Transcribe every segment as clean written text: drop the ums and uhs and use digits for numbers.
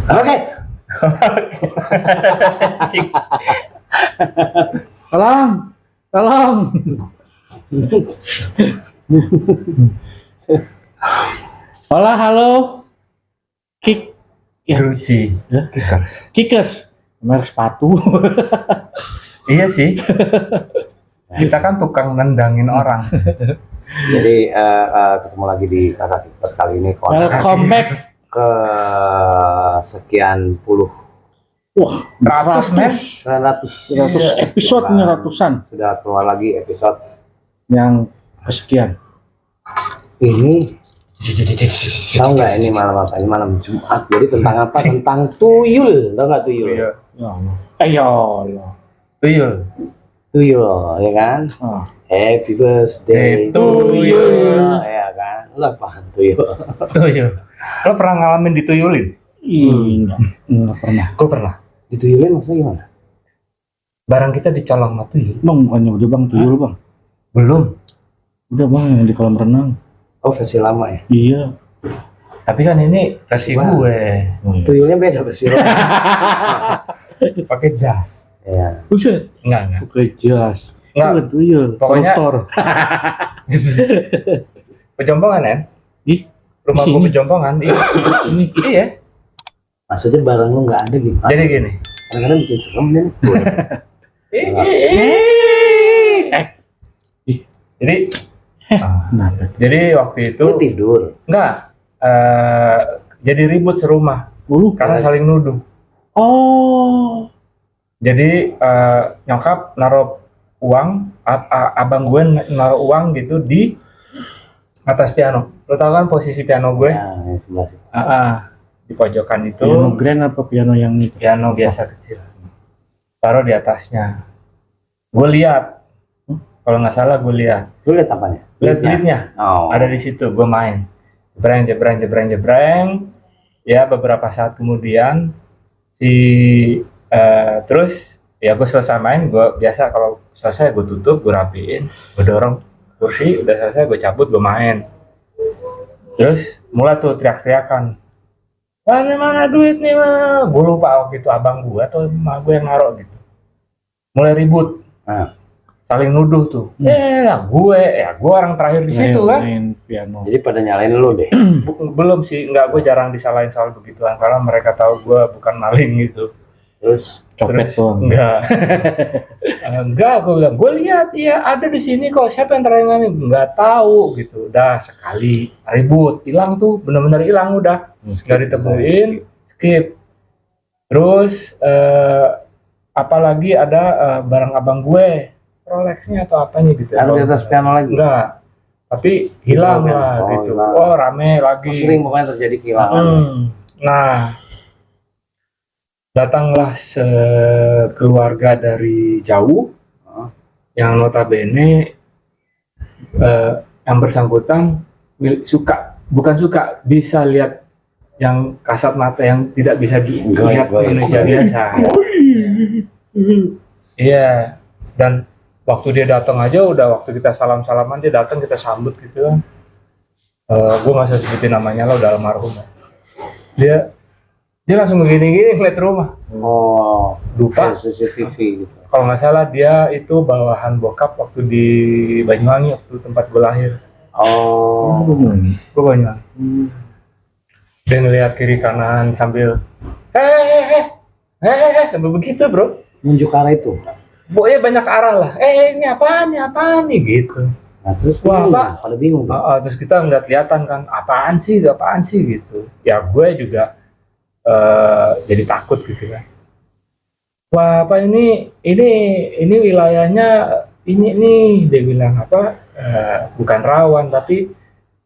Oke. Tolong. Halo. Ruci. Kikes. Merek sepatu. Iya sih. Kita kan tukang nendangin orang. Jadi ketemu lagi di Kakak Kikers kali ini Welcome back. ke sekian puluh Wah, 100 men. 100 episode nih, ratusan sudah keluar lagi episode yang kesekian. ini. Tahu nggak ini malam apa? Ini malam Jumat. Jadi tentang apa? Tentang tuyul. Tahu nggak tuyul? Iya. Ya Allah. Ya Allah. Tuyul. Tuyul, ya kan? Oh. Happy birthday Tuyul. ya kan? Lo paham tuyul? Tuyul. Lo pernah ngalamin dituyulin? Enggak pernah. Gue pernah. Dituyulin maksudnya gimana? Barang kita dicolong sama tuyul. Bang, bukannya udah bang tuyul bang. Belum. Udah bang yang di kolam renang. Oh, versi lama ya? Iya. Tapi kan ini versi Wah. gue. Tuyulnya beda versi lama. Pakai jas. Ya. Buset. Enggak. Pakai jas. Enggak. Bukan tuyul. Pokoknya- Kotor. Pejompongan ya? Ih, Rumah di gue sini. pejompongan. Sini. Iya. Maksudnya barang lu nggak ada gimana? Jadi gini. Kadang-kadang bikin serem nih. Jadi Kenapa? jadi waktu itu Lu tidur. enggak jadi ribut serumah karena saling nuduh. Oh. Jadi nyokap naruh uang, abang gue naruh uang gitu di atas piano. Lo tau kan posisi piano gue? Nah, yang sebelah situ. Di pojokan itu Piano grand apa piano yang itu? piano biasa kecil. Taruh di atasnya. Gue lihat, kalau nggak salah gue lihat. Lu lihat apanya? Lihat duitnya. Oh. Ada di situ, gue main. Jebreng. Ya beberapa saat kemudian terus ya gue selesai main, gue biasa kalau selesai gue tutup, gue rapiin, gue dorong kursi, udah selesai gue cabut, gue main. Terus mulai tuh teriak-teriakan, mana duit nih mah? Gue lupa waktu itu abang gue atau emak gue yang naruh gitu. Mulai ribut, Nah. saling nuduh tuh. Gue orang terakhir di situ kan. Main piano. Jadi pada nyalain lu deh. Belum sih, enggak, gue jarang disalahin soal begituan karena mereka tahu gue bukan maling gitu. Terus Copet doang. Enggak, gue bilang, gue lihat ya ada di sini kok, siapa yang terakhir ngambil? Enggak tahu gitu. Udah sekali ribut, hilang tuh, benar-benar hilang udah, nggak ditemuin, skip. Terus apalagi ada barang abang gue, Rolexnya atau apanya gitu. taruh di atas piano lagi. Enggak, tapi hilang Hilang, lah oh, gitu. hilang. Oh rame lagi. Sering pokoknya terjadi kehilangan. Nah, datanglah sekeluarga dari jauh yang notabene yang bersangkutan bukan suka bisa lihat yang kasat mata yang tidak bisa dilihat di Indonesia biasa. Iya, dan waktu dia datang aja udah waktu kita salam-salaman dia datang kita sambut gitu kan. Gue nggak usah sebutin namanya lah, udah almarhum. Dia langsung begini-gini ngeliat rumah. Oh, Lupa. CCTV gitu. Kalau nggak salah dia itu bawahan bokap waktu di Banyuwangi, waktu tempat gue lahir. Oh. Gue Banyuwangi. Dia ngeliat kiri kanan sambil sambil begitu bro. Nunjuk arah itu. Pokoknya banyak arah lah. Ini apaan nih gitu. Nah, terus Wah, bingung, Pak. pada bingung. Pak. Terus kita nggak kelihatan kan, apaan sih gitu. Ya gue juga jadi takut gitu kan. Wah, apa ini wilayahnya ini nih, dia bilang apa? Bukan rawan tapi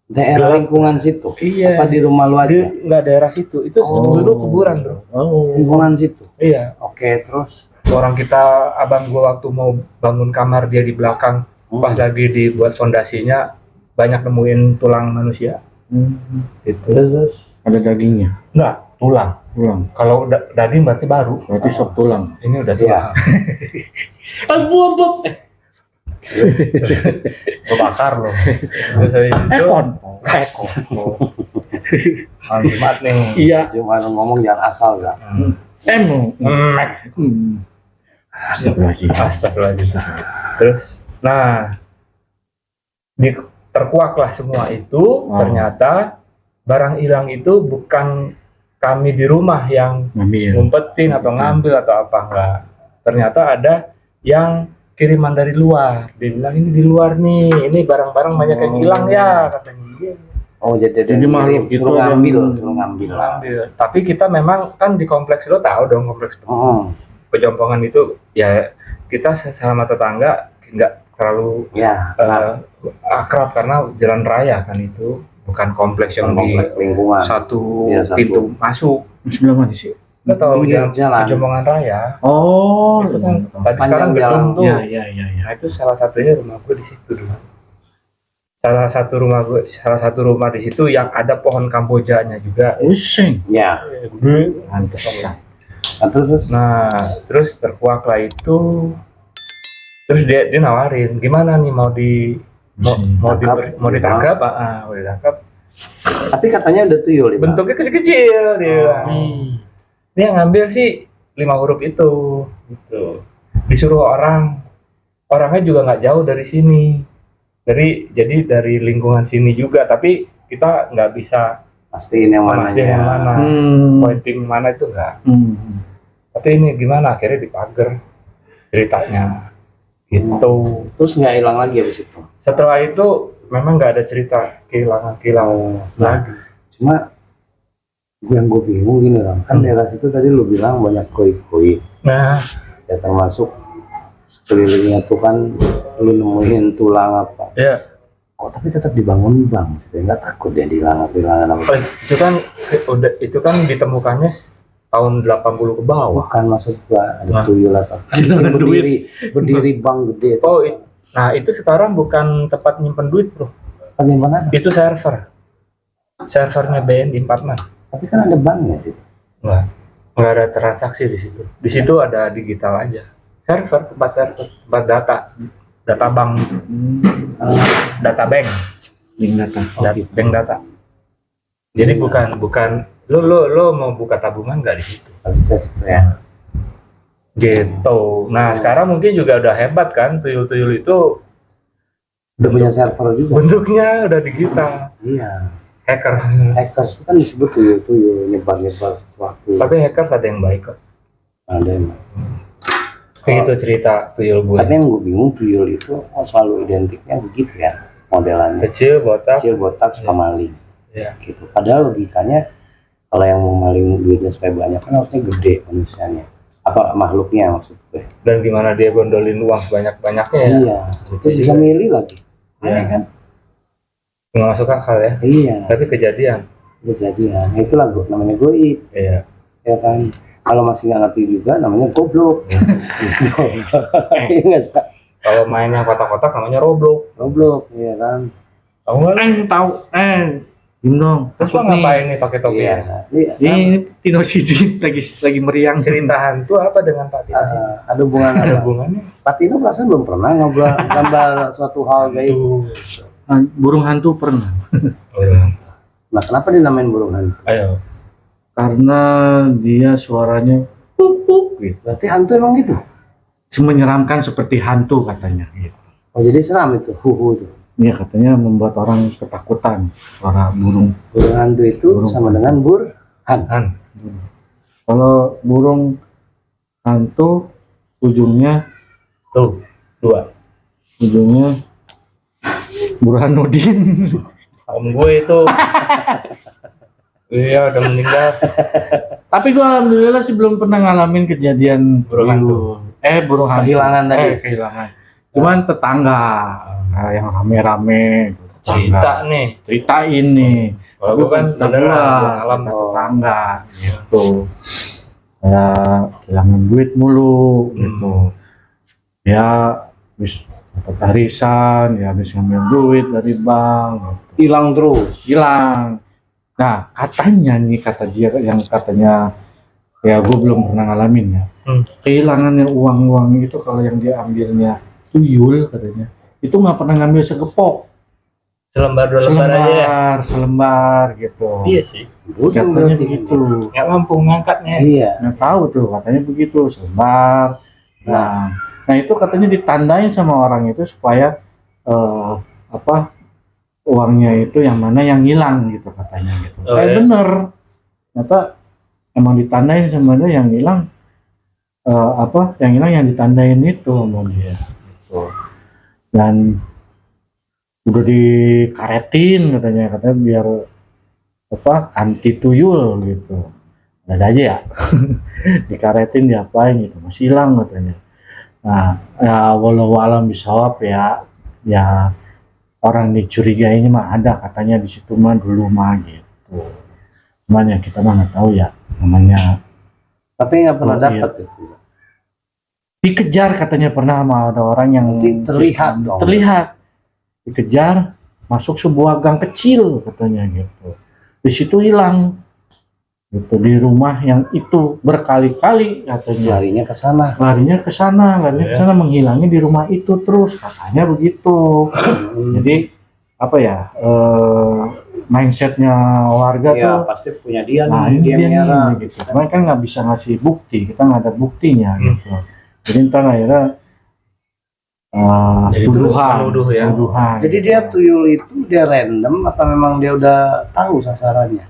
Daerah gelap. lingkungan situ. Iya. Apa di rumah lu aja? Nggak daerah situ. Itu dulu kuburan bro. Lingkungan situ. Iya. Oke, terus. Orang kita, abang gue waktu mau bangun kamar dia di belakang, pas lagi dibuat fondasinya banyak nemuin tulang manusia. Gitu. Terus. Ada dagingnya. Enggak, tulang. Kalau daging berarti baru. Berarti sop tulang. Ini udah Iya. tulang. Buat. Gue bakar loh. Terus habis itu Ekon. Malam Jumat nih. Iya. Cuma ngomong jangan asal Zak. Emo. Mek. Astagfirullahaladzim. Astagfirullahaladzim. Terus, nah, terkuaklah semua itu. Ternyata barang hilang itu bukan kami di rumah yang Ngambil. ngumpetin atau ngambil atau apa, enggak. Ternyata ada yang kiriman dari luar. Dia bilang ini di luar nih, ini barang-barang banyak yang hilang ya katanya. Iya. Oh jadi makhluk itu suruh yang- ngambil. Ngambil. Tapi kita memang kan di kompleks, lo tahu dong kompleks Oh Pejompongan itu ya, kita sesama tetangga nggak terlalu ya, akrab karena jalan raya kan, itu bukan kompleks yang di komplek lingkungan. satu Iya, satu. pintu masuk. Sebelah mana sih? Lo tahu Pinggir jalan jalan. Pejompongan raya Oh, itu kan tapi Sepanjang sekarang gedung jalan. tuh. ya. Nah itu salah satunya rumah gue di situ dulu. Salah satu rumah di situ yang ada pohon kambojanya juga. Pusing. Ya. Gede. Pantesan. Nah, terus Nah, terus terkuaklah itu. Terus dia nawarin, gimana nih mau Tangkap. mau ditangkap? Mau ditangkap. tapi katanya udah tuyul ya, Bang? Bentuknya kecil-kecil dia bilang. Dia ngambil sih 5 huruf itu, gitu. Disuruh orangnya juga nggak jauh dari sini. Jadi dari lingkungan sini juga, tapi kita nggak bisa Pastiin yang mana mastiin yang mana, pointing mana itu nggak. Tapi ini gimana? Akhirnya dipager ceritanya, gitu. Terus nggak hilang lagi habis itu. Setelah itu memang nggak ada cerita kehilangan lagi. Cuma yang gue bingung gini Ram, kan daerah situ tadi lu bilang banyak koi-koi, Nah, ya termasuk sekelilingnya tuh kan lu nemuin tulang apa. ya, Kok tapi tetap dibangun bang, saya nggak takut dia hilangan apa. itu kan ditemukannya tahun 80 ke bawah. Bukan maksud gua ada Nah. tuyul apa. Kehilangan berdiri bang gede. Oh, nah itu sekarang bukan tempat nyimpen duit bro, Bagaimana? itu servernya BNI 46. Tapi kan ada banknya sih. Nggak ada transaksi di situ. Di situ ada digital aja. Tempat data bank, data bank, Link data. bank data. Jadi bukan lo mau buka tabungan nggak di situ. Nggak bisa sih ya. Gitu. Nah sekarang mungkin juga udah hebat kan, tuyul-tuyul itu Udah punya server juga. bentuknya udah digital. Iya. Hacker. Hackers itu kan disebut tuyul nyebar sesuatu. Tapi hackers ada yang baik kok. Ada yang. Itu cerita tuyul gue. Tapi yang gue bingung tuyul itu selalu identiknya begitu ya modelannya. Kecil, botak. Kecil botak suka maling. Ya. Gitu. Padahal logikanya kalau yang mau maling duitnya supaya banyak kan harusnya gede manusianya. Apa makhluknya maksud gue. Dan gimana dia gondolin uang sebanyak-banyaknya ya. Iya. Terus bisa milih lagi. Aneh Iya. kan? Nggak masuk akal ya. Iya. Tapi kejadian. Kejadian. Itulah namanya goib. Iya. Ya kan. Kalau masih nggak ngerti juga namanya goblok. Gitu. Iya nggak sih? Kalau mainnya kotak-kotak namanya Roblox. Goblok, iya kan. Tahu nggak? Tahu. Diem dong. Terus lo ngapain nih pakai topi Iya. ya? Iya. Ini Tino Sidi lagi meriang Cerita hantu apa dengan Pak Tino? Ada hubungan Ada apa? hubungannya? Pak Tino perasaan belum pernah gambar suatu hal gaib. burung hantu pernah. Nah, kenapa dinamain burung hantu? Ayo. Karena dia suaranya puk gitu. Berarti hantu emang gitu? Menyeramkan seperti hantu katanya. Oh, jadi seram itu, huhu itu. Iya katanya membuat orang ketakutan suara burung. Burung hantu itu Burung. sama dengan burhan. Han. Kalau burung hantu ujungnya Tuh. 2. Burhanuddin. Om gue itu. Iya udah meninggal. Tapi gua alhamdulillah sih belum pernah ngalamin kejadian Burung hantu. burung hantu. Kehilangan tadi. Kehilangan. Cuman tetangga yang rame-rame Cerita nih. ceritain nih. Kalau gue kan beneran alam. tetangga gitu. Kayak kehilangan duit mulu gitu. Ya habis dapat arisan, ya habis ngambil duit dari bank gitu. Hilang terus. Hilang. Nah, katanya nih, kata dia yang katanya ya gue belum pernah ngalamin ya. Kehilangannya uang-uang itu kalau yang dia ambilnya tuyul katanya, itu nggak pernah ngambil segepok. Selembar 2 lembar aja ya. selembar gitu. Iya sih. Katanya berarti. begitu. Nggak mampu ngangkatnya. Iya. Nggak tahu tuh, katanya begitu, selembar. Nah itu katanya ditandain sama orang itu supaya apa uangnya itu yang mana yang hilang gitu katanya gitu. Oh, ya? Bener. Ternyata emang ditandain sama dia yang hilang apa yang hilang yang ditandain itu sama dia gitu. Dan udah dikaretin katanya biar apa anti tuyul gitu. Ada aja ya dikaretin diapain gitu masih hilang katanya. Nah ya walau alam bisawab ya orang dicurigai ini mah ada katanya di situ mah dulu mah gitu. Cuman ya kita mah nggak tahu ya namanya. Tapi nggak pernah Oh, iya. dapat itu. Dikejar katanya pernah sama ada orang yang Berarti terlihat dong. terlihat dikejar masuk sebuah gang kecil katanya gitu. Di situ hilang gitu di rumah yang itu berkali-kali katanya Larinya ke sana. larinya ke sana menghilangnya di rumah itu terus katanya begitu. Jadi apa ya mindsetnya warga Ya tuh pasti punya dia nah nih, ini dia dia merah. nih gitu. Cuman kan nggak bisa ngasih bukti, kita nggak ada buktinya gitu. Jadi ntar akhirnya Jadi terus tuduhan, menuduh ya. tuduhan. Jadi gitu. dia tuyul itu dia random apa memang dia udah tahu sasarannya?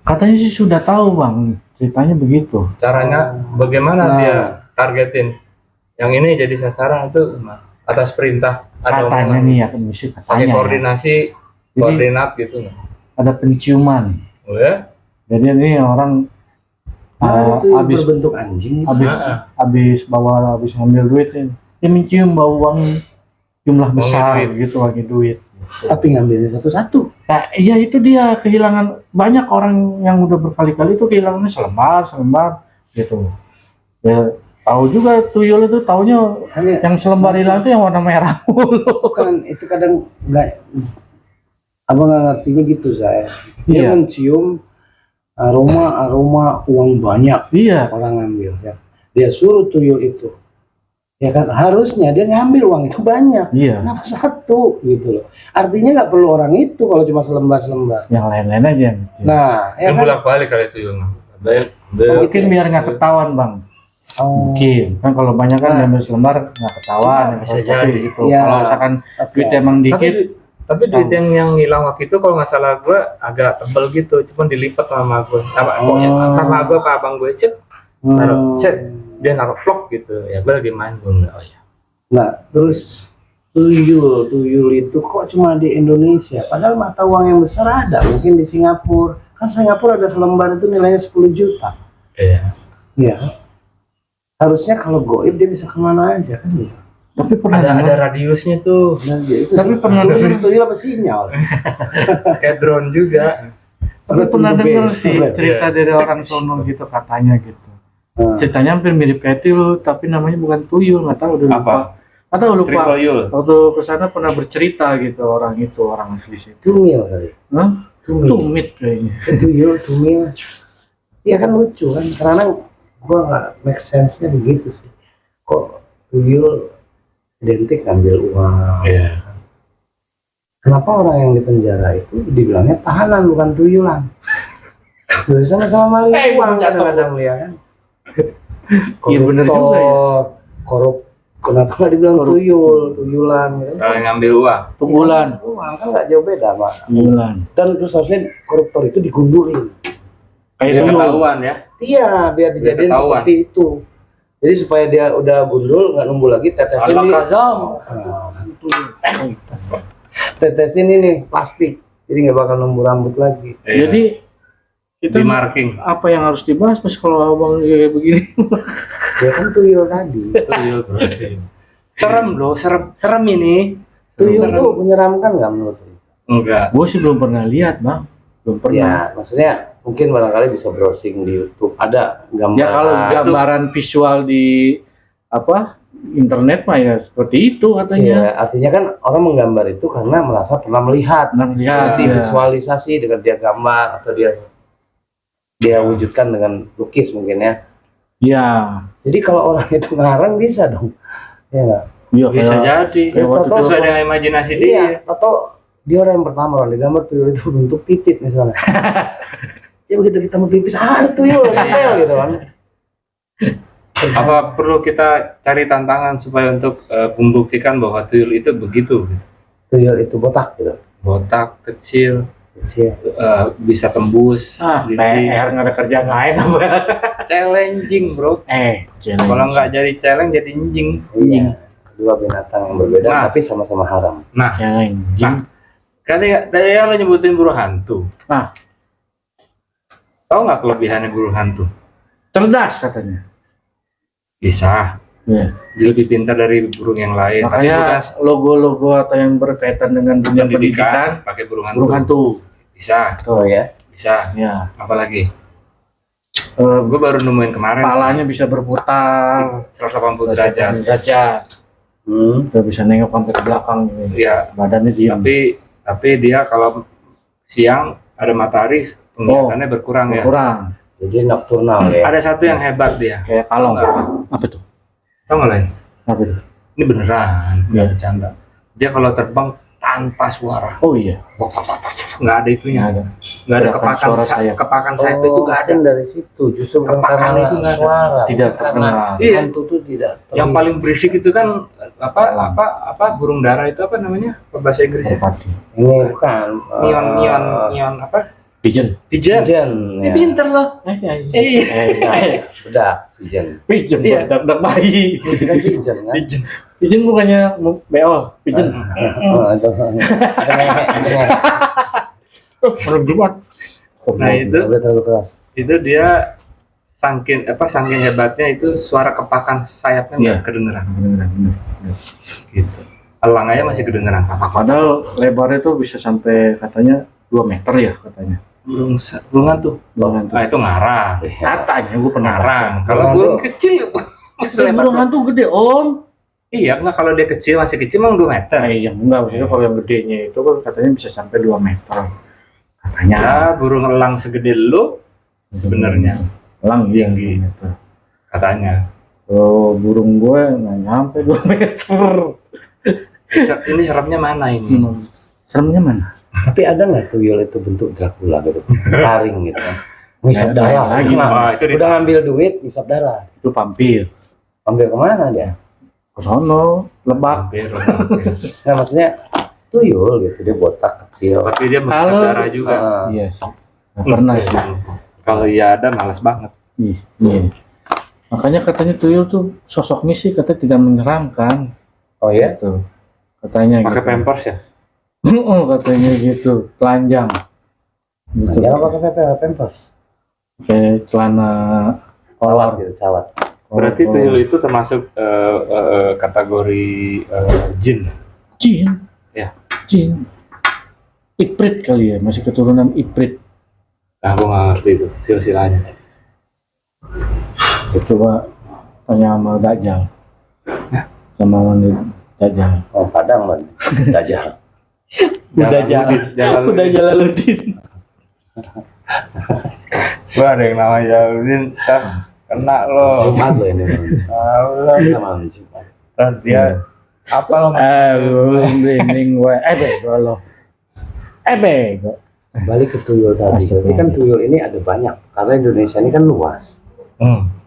Katanya sih sudah tahu bang, ceritanya begitu. Caranya bagaimana Nah. dia targetin yang ini jadi sasaran itu atas perintah atau Katanya nih ya, misi pakai katanya. Ya. koordinasi Jadi koordinat gitu. ada penciuman. Oh ya? Jadi ini orang Nah, itu habis berbentuk anjing. habis Nah, habis ngambil duit ini, dia mencium bau uang jumlah besar duit. gitu lagi duit. Tapi ngambilnya satu-satu. Nah, iya itu dia kehilangan banyak orang yang udah berkali-kali itu kehilangannya selembar gitu. Ya tahu juga tuyul itu taunya Hanya yang selembar hilang itu yang warna merah mulu. bukan itu kadang nggak abang nggak ngertinya gitu saya. Dia Iya. mencium aroma uang banyak Iya, orang ngambil ya. Dia suruh tuyul itu. Ya kan harusnya dia ngambil uang itu banyak. iya. Kenapa satu gitu loh. Artinya nggak perlu orang itu kalau cuma selembar-selembar. Yang lain-lain aja yang kecil. Nah, ya yang kan. bolak-balik kali itu yang Mungkin biar nggak ketahuan bang. Oh, Mungkin kan kalau banyak kan Nah. diambil selembar nggak ketahuan. Cuma yang bisa fotokopi jadi. gitu. Iya. Kalau misalkan oke. duit emang dikit, tapi duit yang hilang waktu itu kalau nggak salah gue agak tebel gitu, cuma dilipat sama gue. Pokoknya sama gue apa abang gue cek, taruh cek dia naruh vlog gitu. Ya gue lagi main gue oh ya. Nah, terus tuyul itu kok cuma di Indonesia? Padahal mata uang yang besar ada, mungkin di Singapura. Kan Singapura ada selembar itu nilainya 10 juta. Iya. Iya. Harusnya kalau goib dia bisa kemana aja kan gitu. tapi pernah Ada dengar radiusnya tuh, Nah, dia itu Tapi pernah tuyul apa sinyal? kayak drone juga. tapi pernah Tunggu dengar base. sih cerita dari orang sono gitu katanya gitu. Nah, Ceritanya hampir mirip kayak tuyul, tapi namanya bukan tuyul, nggak tahu udah lupa. Apa? Nggak tahu lupa. Triple Yul. Waktu kesana pernah bercerita gitu orang asli situ. tumil kali. Hah? Tumil. Tumit kayaknya. Tuyul, tumil. Iya kan lucu kan, karena gua nggak make sense-nya begitu sih. Kok tuyul identik ngambil uang? Iya. Kenapa orang yang di penjara itu dibilangnya tahanan bukan tuyulan? Dulu sama-sama maling uang kadang-kadang dia kan. Iya, bener juga ya. Korup. Kenapa nggak dibilang tuyulan? Gitu. Kalau ngambil uang. Tunggulan. Uang kan nggak jauh beda, Pak. Tunggulan. Dan terus harusnya koruptor itu digundulin. Kayak Biar tuyul. ketahuan ya. Iya, biar dijadiin ketahuan. seperti itu. Jadi supaya dia udah gundul nggak numbuh lagi tetesin Anak di kazam. tetesin ini plastik. Jadi nggak bakal numbuh rambut lagi. Jadi kita di marking. apa yang harus dibahas mas kalau abang kayak begini? Ya kan tuyul tadi. Tuyul terus. Serem loh, serem ini. Tuyul tuh menyeramkan nggak menurut lu? Enggak. Gue sih belum pernah lihat bang, belum pernah. Ya, maksudnya mungkin barangkali bisa browsing di YouTube. Ada gambar. Ya kalau gambaran visual di apa internet mah ya seperti itu katanya. Ya, artinya kan orang menggambar itu karena merasa pernah melihat. Pernah lihat. Terus divisualisasi dengan dia gambar atau dia wujudkan dengan lukis mungkin ya. Ya, Jadi kalau orang itu ngarang bisa dong. Ya nggak? iya Bisa kayak jadi. kayak waktu Toto- itu Sesuai dengan imajinasi Iya, dia. atau Dia orang yang pertama orang di gambar tuyul itu bentuk titik misalnya. Ya begitu kita mau pipis ada tuyul nempel gitu kan. Apa perlu kita cari tantangan supaya untuk membuktikan bahwa tuyul itu begitu? Tuyul itu botak gitu. Botak, kecil, Kecil. bisa tembus. dinding. PR nggak ada kerjaan lain apa? Challenging bro. Kalau nggak jadi challenge jadi anjing. Iya. Dua binatang yang berbeda Nah. tapi sama-sama haram. Nah, challenging. tadi yang lo nyebutin burung hantu. Nah, Tahu nggak kelebihannya burung hantu? cerdas katanya. Bisa. Iya. Dia lebih pintar dari burung yang lain. Tapi Makanya logo-logo atau yang berkaitan dengan dunia pendidikan, pakai burung hantu. burung hantu. Bisa, Oh ya. bisa. Ya. Apalagi? Eh, Gue baru nemuin kemarin. kepalanya bisa berputar 180 derajat. derajat. Udah bisa nengok sampai ke belakang gitu. Iya. Badannya diam. Tapi dia kalau siang ada matahari penglihatannya berkurang ya. Kurang. Jadi nokturnal ya. Ada satu yang hebat dia. Kayak kalong. Tahu nggak? Apa tuh? Tahu nggak lain? Apa tuh? Ini beneran, nggak Iya. bercanda. Dia kalau terbang tanpa suara, Oh iya. nggak ada itunya, Nggak ada. nggak ada Gerakan suara sayap. kepakan sayap itu nggak ada. Mungkin dari situ justru bukan Kepakan karena itu nggak ada. suara. Tidak bukan karena terdengar. Iya. hantu tuh tidak. Yang paling berisik itu kan apa burung dara itu apa namanya? Apa bahasa Inggrisnya? Merpati. Ini bukan. Neon apa? Pigeon. Pigeon. Pigeon. Ini Ya. pinter loh. Iya. Bedak. Pigeon. Pigeon. Iya. Dak bayi. Itu kan pigeon kan. Pigeon. Pigeon bukannya BO. Pigeon. Oh, itu. Ada ngehek, ada ngehek. Menurut Jumat. Nah itu Udah terlalu keras. dia saking hebatnya itu suara kepakan sayapnya nggak Iya. kedengeran Bener. gitu. Elang aja masih kedengeran kapak. Padahal lebarnya tuh bisa sampai katanya 2 meter ya katanya. Burung hantu. Burung hantu. Ah itu ngarang. Katanya gue pernah Ngarang. baca. Kalau Burung burung hantu. kecil Burung hantu gede om. iya enggak kalau dia kecil masih kecil emang 2 meter. Iya enggak maksudnya kalau yang gedenya itu kan katanya bisa sampai 2 meter. Katanya. Ya burung elang segede lu sebenarnya Elang iya tinggi. 2 meter. katanya. Kalau burung gue nggak nyampe 2 meter. Ini seremnya mana ini? Seremnya mana? Tapi ada nggak tuyul itu bentuk Dracula gitu, taring gitu kan, ngisap Nah, darah. lagi, Nah, Wah, itu udah ngambil duit, ngisap darah. Itu vampir. Ambil kemana dia? Ke sono, Lebak. Hampir. Nah maksudnya tuyul gitu, dia botak kecil. Tapi dia Kalau- menghisap darah juga. Iya sih. Nggak pernah sih. Kalau iya ada males banget. Iya. Makanya katanya tuyul tuh sosoknya sih katanya tidak menyeramkan. Oh ya? Gitu. Katanya Pakai gitu. pampers ya? Oh, katanya gitu, telanjang. Gitu. Jangan pakai pampers. Kayak celana Cawat gitu, cawat. Berarti tuyul itu termasuk kategori jin. Jin. Ya. Jin. Iprit kali ya, masih keturunan Iprit. Nah, aku nggak ngerti itu silsilahnya. Coba tanya sama Dajjal. Sama Dajjal. Oh kadang man, dajjal. Udah Jalaluddin. Gua ada yang namanya Jalaluddin, kena lo. Jumat lo ini. Allah, Kita malam Jumat. dia apa lo? Blinding gue. Bego lo. Bego. Balik ke tuyul tadi. Berarti kan tuyul ini ada banyak karena Indonesia ini kan luas,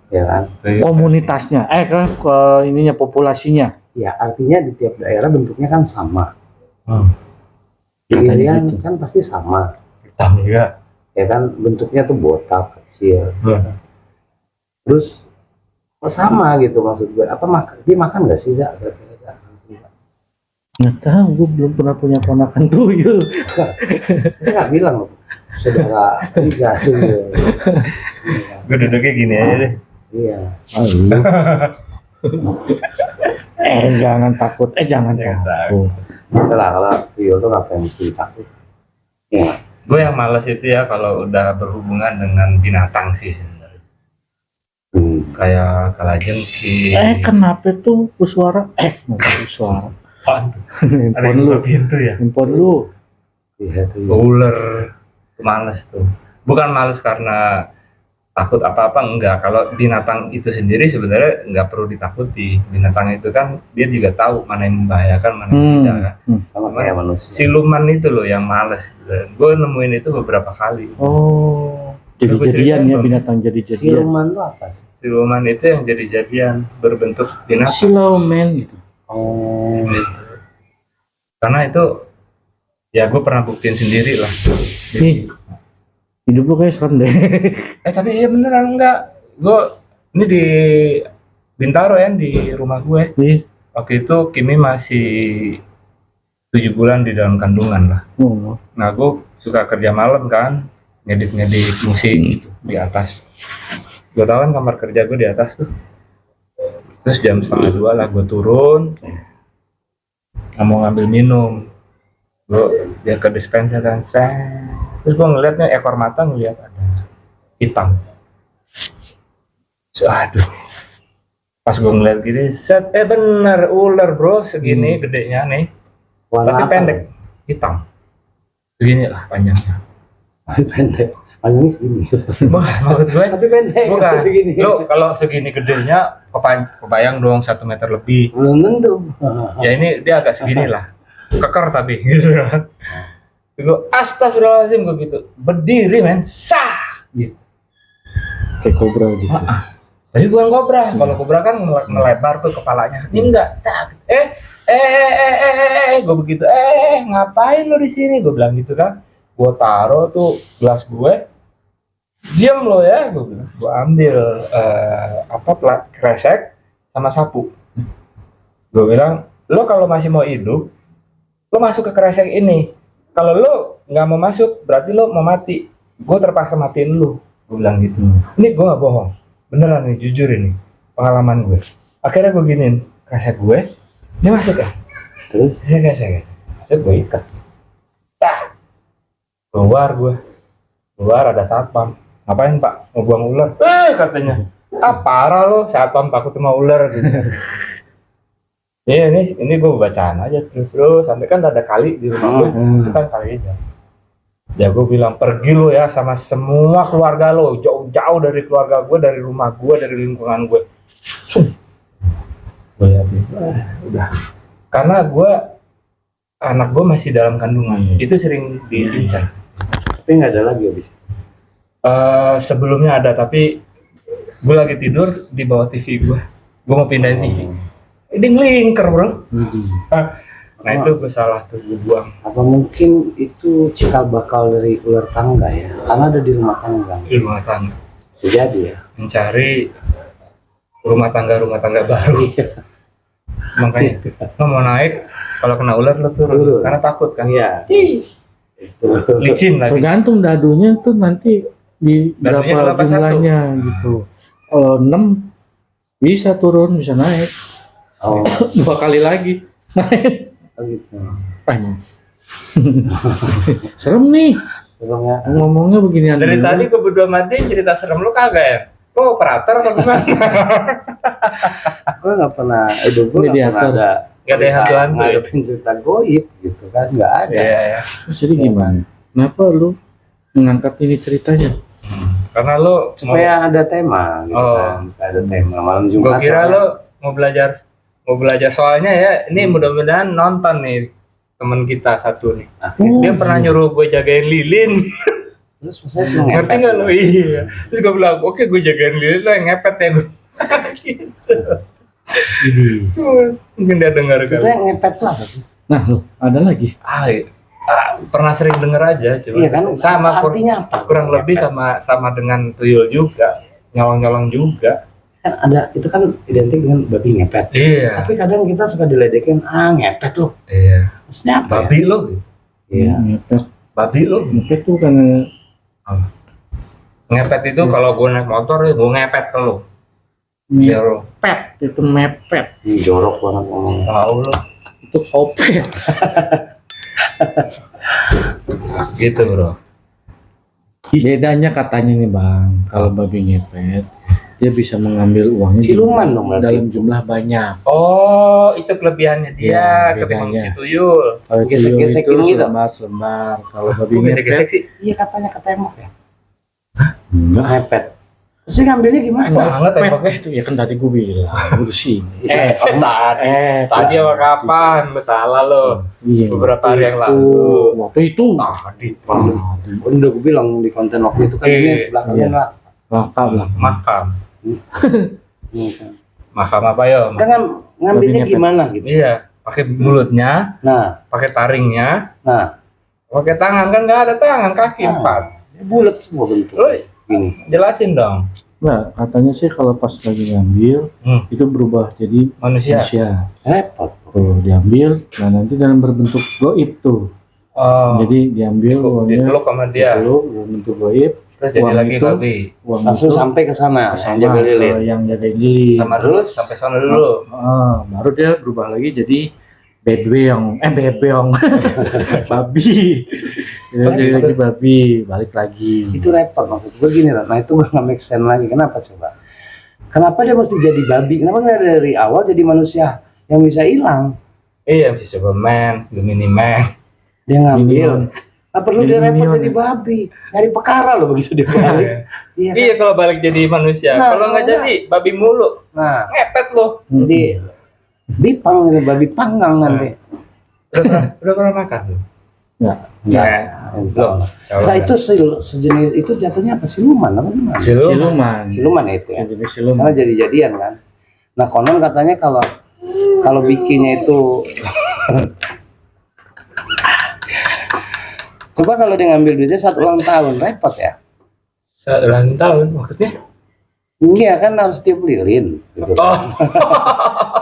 ya kan? Komunitasnya, ke ininya populasinya. Ya artinya di tiap daerah bentuknya kan sama. Katanya Pilihan gitu. kan pasti sama, Hitam juga. ya kan? Bentuknya tuh botak kecil. Terus kok sama gitu maksud gue? Apa dia makan nggak sih Za? Kira-kira, Za? Nggak tahu, gue belum pernah punya ponakan tuyul. Kita nggak bilang loh, saudara Riza tuyul. Gue duduknya gini aja deh. Iya. Jangan takut. Jangan takut. Udah lah kalau tuyul tuh ngapain mesti takut? Ya. Gue yang males itu ya kalau udah berhubungan dengan binatang sih sebenarnya. Kayak kalajengking. Kenapa tuh Puswara? Puswara. Ada Handphone yang lu. buka pintu ya. Handphone lu. Iya tuyul. Ular. Itu males tuh. Bukan males karena takut apa-apa enggak. Kalau binatang itu sendiri sebenarnya nggak perlu ditakuti. Binatang itu kan dia juga tahu mana yang membahayakan, mana yang tidak kan. Sama kayak manusia. Siluman itu loh yang males. Gue nemuin itu beberapa kali. Oh, jadi Aku jadian ceritain, ya Bang. binatang jadi jadian. Siluman tuh apa sih? Siluman itu yang jadi-jadian berbentuk binatang. Silau men gitu. Oh, Gitu. Karena itu ya gue pernah buktiin sendiri lah. Nih, hidup lu kayak serem deh. Tapi iya beneran enggak. Gue ini di Bintaro ya, di rumah gue. Nih, Waktu itu Kimi masih 7 bulan di dalam kandungan lah. oh, Nah gue suka kerja malam kan, ngedit musik gitu di atas. Gue tahu kan kamar kerja gue di atas tuh. Terus jam 1:30 lah gue turun, nggak mau ngambil minum. Dia ke dispenser kan, terus gue ngeliatnya ekor mata ngeliat ada hitam. So, aduh. Pas gue ngeliat gini, bener ular bro, segini gedenya nih, warna tapi apa? pendek, hitam. Segini lah panjangnya. Tapi pendek. Panjangnya segini. Maksud gue, Tapi pendek. bukan. Segini. Lo kalau segini gedenya, kebayang dong 1 meter lebih. Belum tentu. Ya ini dia agak segini lah, keker tapi gitu kan. Gue astagfirullahaladzim gue gitu, berdiri men, sah gitu. kayak kobra gitu. Tapi bukan kobra, kalau kobra kan melebar tuh kepalanya. Ini enggak, tak. Gue begitu, ngapain lo di sini? Gue bilang gitu kan. Gue taruh tuh gelas gue, diam lo ya, gue bilang. Gue ambil kresek sama sapu. Gue bilang, lo kalau masih mau hidup, lo masuk ke kresek ini. Kalau lo nggak mau masuk, berarti lo mau mati. Gue terpaksa matiin lo. Gue bilang gitu. Ini gue nggak bohong, beneran nih, jujur ini pengalaman gue. Akhirnya gue giniin kresek gue, dia masuk ya. Terus saya kresek gue ikat. Tak. Keluar ada satpam. Ngapain pak? Mau buang ular? Katanya. Parah lo, satpam takut sama ular gitu. Iya ini gue bacaan aja terus sampai kan ada kali di rumah gue, itu kan kali aja. Ya gue bilang pergi lo ya sama semua keluarga lo, jauh-jauh dari keluarga gue, dari rumah gue, dari lingkungan gue. Gue lihat itu, udah. Karena anak gue masih dalam kandungan, itu sering diincar. Tapi nggak ada lagi habis. Sebelumnya ada, tapi gue lagi tidur di bawah TV gue mau pindahin TV. Ini ngelingker bro. Nah itu gue salah tuh, gue buang. Apa mungkin itu cikal bakal dari ular tangga ya? Karena ada di rumah tangga. Di rumah tangga. Sejadi ya. Mencari rumah tangga baru. Makanya lo mau naik, kalau kena ular lo turun. Karena takut kan. Iya. Licin lagi. Tergantung dadunya tuh nanti di Dadunya berapa berapa jumlahnya gitu. Kalau 6 bisa turun, bisa naik. Oh, 2 kali lagi naik. gitu. Apanya? Serem nih. Sebelumnya Ngomongnya beginian Dari dulu. tadi gue berdua mati cerita serem lu kagak ya? Lo operator atau gimana? gue nggak pernah, gue nggak Mediator. pernah ada. Nggak ada yang hantu-hantu ya? Ngadepin cerita goib gitu kan, nggak ada. Iya. Terus jadi gimana? Kenapa lu mengangkat ini ceritanya? Karena lo Supaya ada tema gitu kan, supaya ada tema malam gue Jumat. kira soalnya. lo mau belajar soalnya ya. Ini mudah-mudahan nonton nih temen kita satu nih. Dia pernah nyuruh gue jagain lilin. Terus saya seneng Ngerti nggak lo? Iya. Terus gue bilang, oke gue jagain lilin, lo yang ngepet ya gue. Gitu. Mungkin dia dengar kan. Sebetulnya ngepet tuh apa sih? Nah, lu ada lagi. Pernah sering denger aja, cuma Iya kan, sama artinya apa? kurang lebih sama dengan tuyul juga, nyolong juga. Kan ada, itu kan identik dengan babi ngepet. Iya. Tapi kadang kita suka diledekin, ngepet loh. Iya. Maksudnya apa Babi lo, ya? Iya. Ngepet. babi lo. Ngepet tuh karena Ngepet itu kalau gue naik motor ya gue ngepet ke lo. Biar lo mepet, itu mepet. Jorok banget ngomong. tahu lo. Itu kopet. Gitu bro. Bedanya katanya nih bang, kalau babi ngepet dia bisa mengambil uangnya Siluman dong berarti. dalam jumlah banyak. Oh itu kelebihannya dia Iya, ketimbang bedanya. si tuyul. Kalau Gesek-gesekin tuyul itu gitu. selembar-selembar. Kalau babi Gue gesek-gesek ngepet sih. Iya katanya ketembak ya. enggak. Ngepet. Terus ngambilnya gimana? Banget tembaknya. itu ya kan tadi gue bilang bersih. Tadi apa kapan? Salah lo. Iya, Beberapa hari yang itu. lalu. Waktu itu. Tadi. Udah gue bilang di konten waktu itu kan Iya. ini belakangnya Iya. lah. Lengkap lah. Makam. Iya kan. Makam apa yo? Kan ngambilnya Babi ngepet. gimana gitu? Iya. Pakai mulutnya, Nah, pakai taringnya, pakai tangan kan nggak ada tangan, kaki Ah. 4. bulat semua bentuk. Lo Gini. jelasin dong. Nah, katanya sih kalau pas lagi ngambil itu berubah jadi Manusia. manusia. Repot. Tuh diambil, nah nanti dalam berbentuk goib tuh. Oh. Jadi diambil uangnya Dipeluk sama dia. dulu dalam bentuk goib, Terus jadi uang lagi itu, babi. uang Langsung itu sampai ke sana. sama Jaga ke lilin. yang jaga lilin. Sama terus sampai sana dulu. Baru dia berubah lagi jadi bebeong, babi. Dia jadi lagi babi, balik lagi. Itu repot maksud gue gini lah. Nah itu gue nggak make sense lagi. Kenapa coba? Kenapa dia mesti jadi babi? Kenapa nggak dari awal jadi manusia yang bisa hilang? Iya, bisa Superman, Gemini Man. Dia ngambil. Minion. Nggak perlu Jadi dia repot minion, jadi ya? babi. Nyari perkara loh begitu dia balik. Iya kan? Iya, kalau balik jadi manusia. Nah, Kalau nggak kalau jadi babi mulu, Nah, ngepet lo. jadi bipang gitu, babi panggang nanti. Udah pernah makan lo? Ya, Ya, Belum. Nah itu sejenis itu jatuhnya apa siluman apa gimana? siluman. Siluman itu ya. Jadi siluman. Karena jadi-jadian kan. Nah konon katanya kalau bikinnya itu coba kalau dia ngambil duitnya saat ulang tahun repot ya. Ulang tahun maksudnya? Iya kan harus tiup lilin. Gitu. Oh,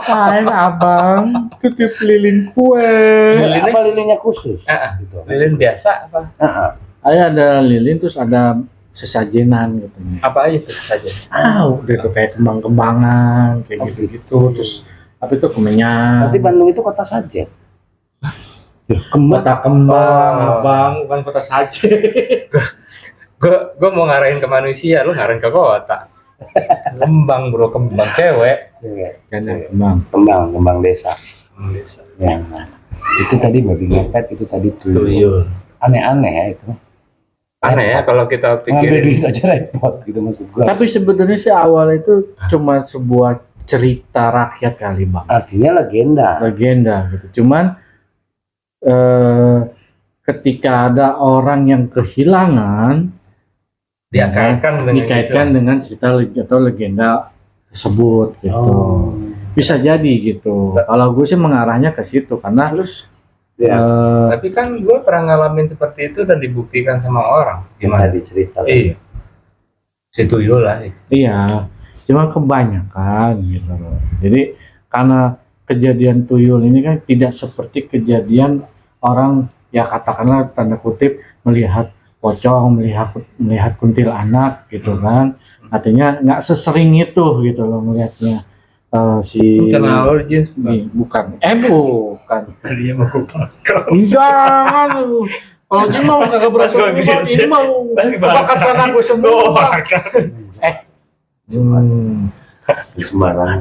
Kain abang, titip lilin kue. Lilinnya? Apa lilinnya khusus? Gitu. lilin biasa apa? Ada lilin terus ada sesajenan katanya. Apa aja tuh saja? Gitu kayak kembang-kembangan kayak gitu-gitu. Terus apa itu kemenyan. Berarti Bandung itu kota saja. Kembang. Kota kembang, Oh. abang, bukan kota saja. Gue mau ngarahin ke manusia, lu ngarahin ke kota. Kembang bro, kembang cewek. Kan kembang. Kembang desa. Ya. Itu tadi babi ngepet, itu tadi tuyul. Tuyul. Aneh-aneh ya itu. Aneh ya kalau kita Ngambil duit pikirin. aja repot gitu maksud gua. Tapi sebenarnya sih awal itu cuma sebuah cerita rakyat kali bang. Artinya legenda. Legenda gitu. Cuman ketika ada orang yang kehilangan Dia kaitkan dengan dikaitkan dengan cerita atau legenda tersebut gitu. Oh. Bisa jadi gitu. Kalau gue sih mengarahnya ke situ karena Terus ya Tapi kan gue pernah ngalamin seperti itu dan dibuktikan sama orang. gimana dicerita? Iya. Si tuyul lah. iya, cuma kebanyakan gitu loh. Jadi karena kejadian tuyul ini kan tidak seperti kejadian orang ya katakanlah tanda kutip melihat pocong, melihat kuntilanak gitu kan. Artinya nggak sesering itu gitu loh melihatnya. Si Kenal lo Jis? bukan bukan Dia mau kubakar. jangan lu. Kalau dia mau kagak berasa ini mau bakar aku semua. Sembarangan.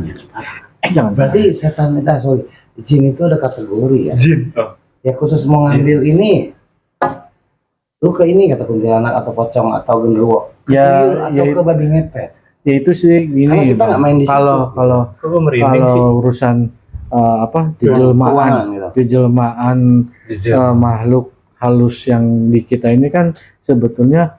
Jangan. Berarti setan itu sorry, jin itu ada kategori ya. Jin. Oh. Ya khusus mau ngambil ini. Lu ke ini kata kuntilanak atau pocong atau genderuwo. Ya, Tuyul atau ya, ke babi ngepet. Ya itu sih gini. Karena kita nggak main di situ. Kalau Kok gue merinding sih? urusan apa Keuangan gitu. dijelmaan Jujur. makhluk halus yang di kita ini kan sebetulnya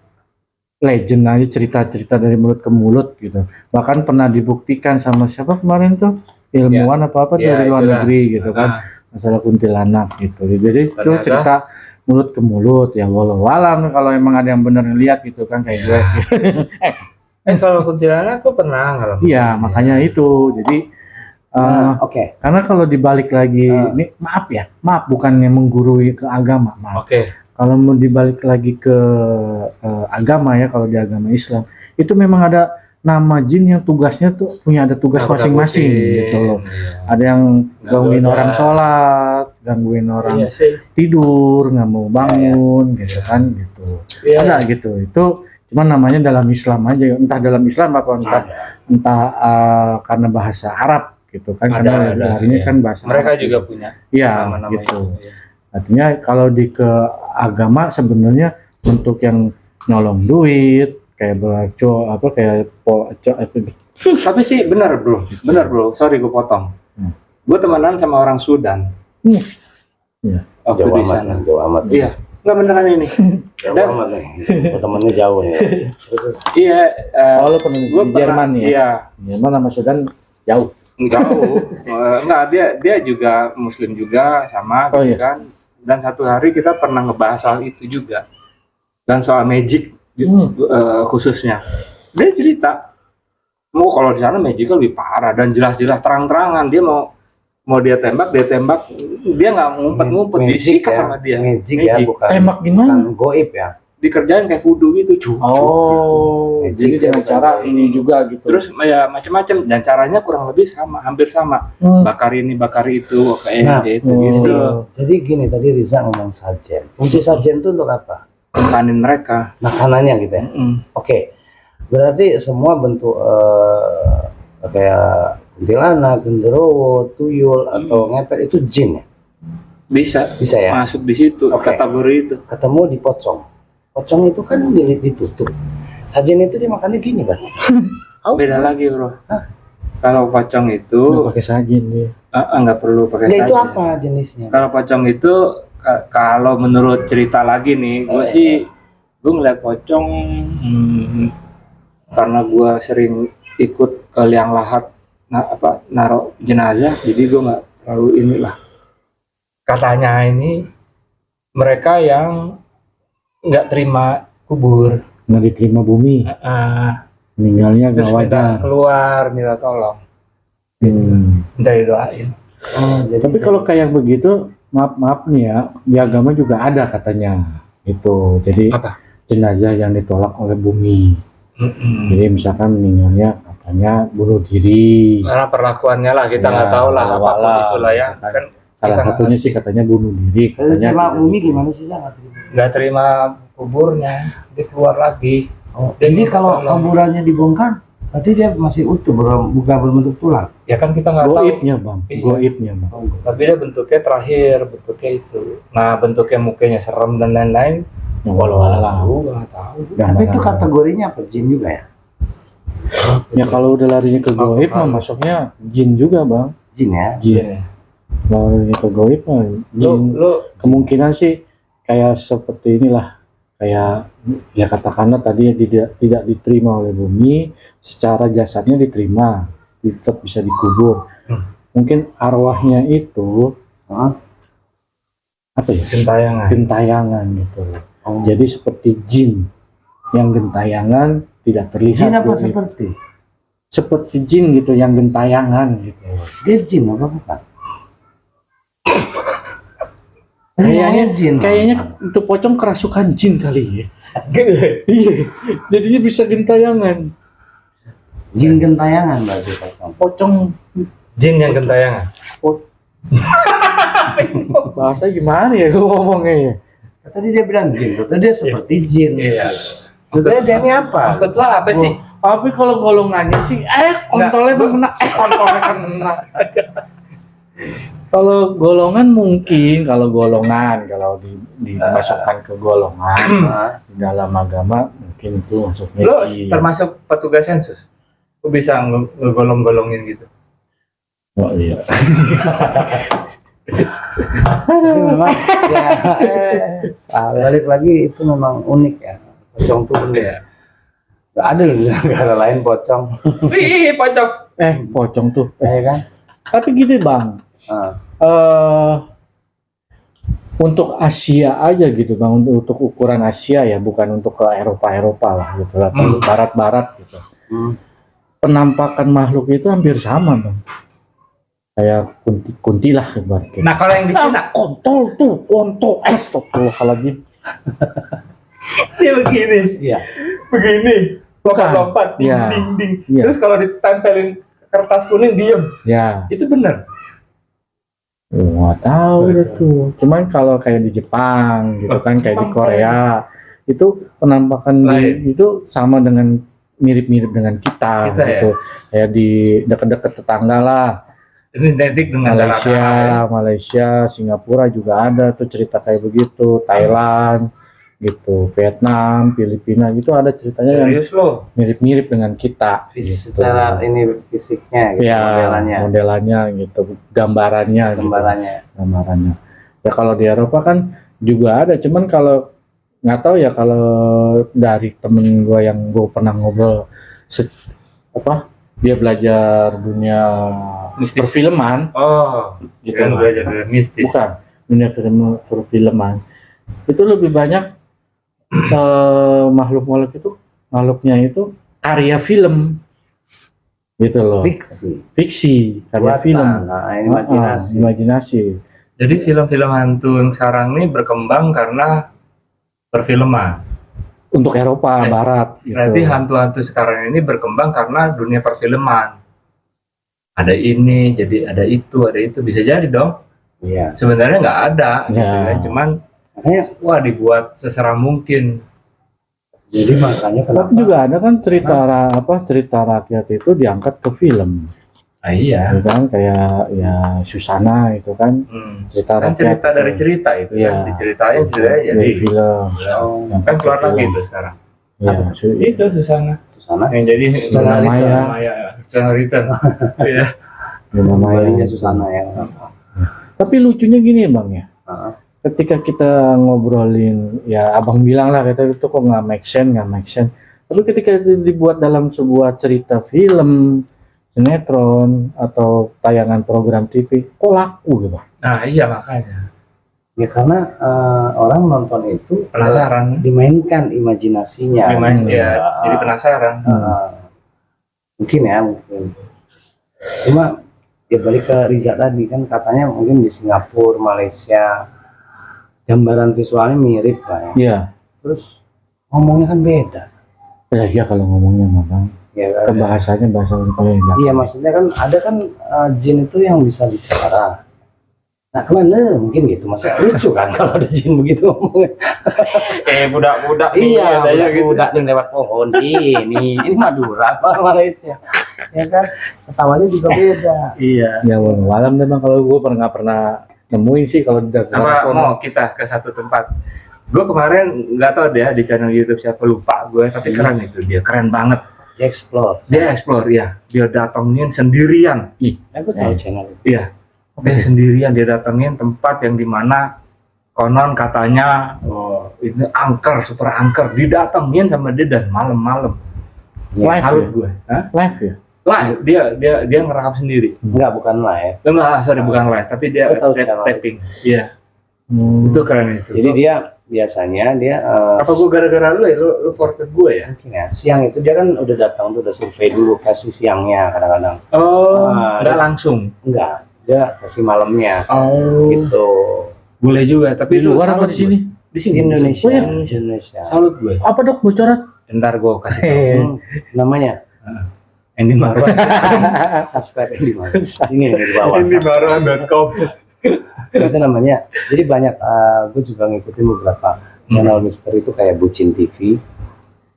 legend aja cerita-cerita dari mulut ke mulut gitu. Bahkan pernah dibuktikan sama siapa kemarin tuh ilmuwan apa Ya, dari luar itulah. negeri gitu kan masalah kuntilanak gitu. Jadi itu Ternyata- cerita mulut ke mulut ya walau alam kalau emang ada yang benar lihat gitu kan kayak gue. Kalau kuntilanak gue pernah ngalamin. Iya makanya itu jadi Oke. karena kalau dibalik lagi ini maaf bukannya menggurui ke agama maaf. Oke. Kalau mau dibalik lagi ke agama ya kalau di agama Islam itu memang ada nama jin yang tugasnya tuh punya ada tugas masing-masing gitu loh. Ada yang gangguin Nggak orang ada. sholat, gangguin orang Iya sih. tidur, nggak mau bangun gitu kan gitu. Iya. Ada gitu. Itu cuman namanya dalam Islam aja, entah dalam Islam apa entah karena bahasa Arab gitu kan karena harinya iya. kan bahasa Mereka Arab juga gitu. punya Iya nama-nama gitu. itu. Artinya kalau di ke agama sebenarnya untuk yang nyolong duit kayak Tapi sih benar bro, sorry gue potong. Gue temenan sama orang Sudan. Iya. Waktu Jauh di amat, sana. jauh amat. Iya, nggak beneran ini. Jauh Dan- amat nih. Temennya jauh nih. Terus Iya. Oh, lu pernah Gue di Jerman ya? Iya. Jerman sama Sudan jauh. Jauh. Enggak, dia juga Muslim juga sama Oh, gitu iya. kan. Dan satu hari kita pernah ngebahas soal itu juga. Dan soal magic khususnya. Dia cerita, kalau di sana magicnya lebih parah dan jelas-jelas terang-terangan dia mau dia tembak, dia nggak ngumpet-ngumpet, disikat sama dia. Magic ya, bukan. Tembak gimana? Bukan goib ya. Dikerjain kayak voodoo gitu, Oh, Magic jadi ya, dengan bukan cara goib. ini juga gitu. terus ya macam-macam dan caranya kurang lebih sama, hampir sama. Bakar ini, bakar itu, kayak Nah, gitu. Jadi gini tadi Riza ngomong sajen. Fungsi sajen itu untuk apa? Makanin mereka. Makanannya gitu ya. Oke. Berarti semua bentuk kayak kuntilanak, genderuwo, tuyul atau ngepet itu jin ya? Bisa Bisa ya? masuk di situ Oke. kategori itu. Ketemu di pocong. Pocong itu kan ditutup. Sajen itu dimakannya gini kan? Beda lagi bro. Hah? Kalau pocong itu Nggak pakai sajen dia. nggak perlu pakai Ya itu sajen. apa jenisnya? Kalau pocong itu kalau menurut cerita lagi nih, gue ngeliat pocong karena gue sering ikut ke liang lahat naruh jenazah, jadi gue nggak terlalu inilah. Katanya ini mereka yang nggak terima kubur, Nggak diterima bumi. Meninggalnya nggak terus minta wajar. keluar, minta tolong, minta didoain. Tapi kalau kayak begitu, maaf nih ya, di agama juga ada katanya. Itu. Jadi Apa? jenazah yang ditolak oleh bumi. Jadi misalkan meninggalnya katanya bunuh diri. Karena perlakuannya lah kita Ya, nggak tahu lah apapun walau, itulah ya. gitu kan. Kan Salah kita satunya sih katanya bunuh diri. Kalau Katanya terima bumi gimana sih Zak? nggak terima kuburnya, dia keluar lagi. Oh, Dia jadi minta kalau tolong. kuburannya dibongkar, berarti dia masih utuh, bukan berbentuk tulang. Ya kan kita nggak tahu. goibnya bang, Iya. goibnya bang. Tapi dia bentuknya terakhir, bentuknya itu. Nah bentuknya mukanya serem dan lain-lain. Yang Walau walau. gue nggak tahu. Tapi itu kategorinya apa? Jin juga ya? Ya kalau udah larinya ke goib mah Kalau- masuknya jin juga bang. Jin ya? Jin. Larinya ke goib mah jin. Lo Kemungkinan sih kayak seperti inilah, kayak ya katakanlah tadi tidak diterima oleh bumi, secara jasadnya diterima, tetap bisa dikubur. Mungkin arwahnya itu Hah? apa ya? gentayangan. Gentayangan gitu. Oh. Jadi seperti jin yang gentayangan tidak terlihat. Jin apa goib. seperti? Jin gitu yang gentayangan gitu. Dia jin apa bukan? Kayaknya itu pocong kerasukan jin kali ya. Iya. Jadinya bisa gentayangan. jin gentayangan berarti pocong. Pocong Jin yang gentayangan. bahasa gimana ya gue ngomongnya ya. Tadi dia bilang jin, tadi dia seperti jin. Iya. Sebenarnya dia ini apa? Maksud lo apa sih? Tapi kalau golongannya sih kontolnya kena. Kalau golongan mungkin, kalau dimasukkan ke golongan di dalam agama mungkin itu masuknya Lo jin. termasuk petugas sensus. Lo bisa ngegolong-golongin gitu. Oh iya. Tapi memang ya balik lagi itu memang unik ya. Pocong tuh bener. Iya. Gak ada di negara lain pocong. Wih, pocong. Pocong tuh. Ya kan? Tapi gitu bang. Untuk Asia aja gitu bang, untuk ukuran Asia ya, bukan untuk ke Eropa lah gitu lah, barat gitu. Penampakan makhluk itu hampir sama bang, kayak kuntilah ibaratnya. Nah kalau yang di Cina, Kontol tuh, kontol astagfirullahaladzim. dia begini, Iya. begini, lompat-lompat, ding, Iya. ding, ding. Iya. Terus kalau ditempelin kertas kuning diem, Ya, itu benar. nggak tahu deh tuh. Cuman kalau kayak di Jepang gitu kan, kayak di Korea itu penampakan itu sama dengan mirip-mirip dengan kita Kita gitu. Kayak di dekat-dekat tetangga lah. Ini identik dengan Malaysia, Singapura juga ada tuh cerita kayak begitu, Thailand gitu. Vietnam, Filipina gitu ada ceritanya yang Serius lo? mirip-mirip dengan kita. Gitu. Secara ini fisiknya gitu, Ya, modelannya, gitu, gambarannya. Gambarannya. Ya kalau di Eropa kan juga ada, cuman kalau nggak tahu ya kalau dari temen gue yang gue pernah ngobrol, dia belajar dunia Mistik. perfilman, Oh, gitu. kan belajar dari mistis. Bukan dunia perfilman. Itu lebih banyak makhluknya itu karya film gitu loh, fiksi karya Buatan. film, Nah, imajinasi. Jadi film-film hantu yang sekarang ini berkembang karena perfilman. untuk Eropa Barat gitu. Berarti hantu-hantu sekarang ini berkembang karena dunia perfilman. Ada ini, jadi ada itu bisa jadi dong. Iya. Sebenarnya nggak ada, gitu Ya. kan. Cuman Makanya, wah dibuat seseram mungkin. jadi makanya kenapa? Tapi juga ada kan cerita rakyat itu diangkat ke film. Ah iya. Ya kan kayak ya Susana itu kan cerita Kan rakyat. cerita dari cerita itu Iya. kan diceritain ceritanya jadi dari film. kan keluar lagi itu sekarang. Ya, Itu Susana Susana. yang jadi Susana Maya, Susana Return. Iya. Luna Maya. Kembalinya Susana yang Tapi lucunya gini Bang ya. Heeh. Ketika kita ngobrolin, ya abang bilang lah kita itu kok nggak make sense. Tapi ketika itu dibuat dalam sebuah cerita film, sinetron atau tayangan program TV, kok laku gitu? Nah iya makanya Ya karena orang nonton itu penasaran. dimainkan imajinasinya. Ya, jadi penasaran. Mungkin. Cuma ya balik ke Riza tadi kan katanya mungkin di Singapura, Malaysia gambaran visualnya mirip lah ya. Iya. Terus ngomongnya kan beda. Ya iya kalau ngomongnya Bang. Ya kan? Bahasanya bahasa Eropa. Iya maksudnya kan ada kan jin itu yang bisa bicara. Nah kemana mungkin gitu, masa lucu kan kalau ada jin begitu ngomongnya. Budak-budak Iya, katanya gitu. budak yang lewat pohon sih. Ini Madura, Malaysia. Ya kan, ketawanya juga beda. Iya. Ya malam memang kalau gue nggak pernah nemuin sih kalau di Apa mau kita ke satu tempat? Gue kemarin nggak tahu deh di channel YouTube siapa lupa gue, tapi keren itu dia, keren banget. Dia explore ya, dia datengin sendirian. Aku tahu channel itu. Iya, dia sendirian dia datengin tempat yang dimana konon katanya itu angker, super angker, didatengin sama dia dan malam-malam. Live Salut ya? gue. Hah? Live ya? Live, dia ngerekam sendiri. Enggak, bukan live. Enggak, sorry bukan live, tapi dia Aku tahu channel tapping. Iya, itu keren itu. Jadi dia biasanya apa gue gara-gara lu ya, lu forward gue ya? mungkin ya siang itu dia kan udah datang tuh udah survei dulu kasih siangnya kadang-kadang. Oh, Nah, enggak dia- langsung. Enggak, dia kasih malamnya Oh, gitu. boleh juga, tapi Di itu luar apa salut di sini? gue. Di Di sini. Indonesia. Oh, iya? Indonesia. Salut gue. Apa dok bocoran? Ntar gue kasih tahu. Namanya Andy Marwan. subscribe di mana? Ini di bawah. Andymarwan.com. Itu namanya. Jadi banyak gue juga ngikutin beberapa channel misteri itu kayak Bucin TV.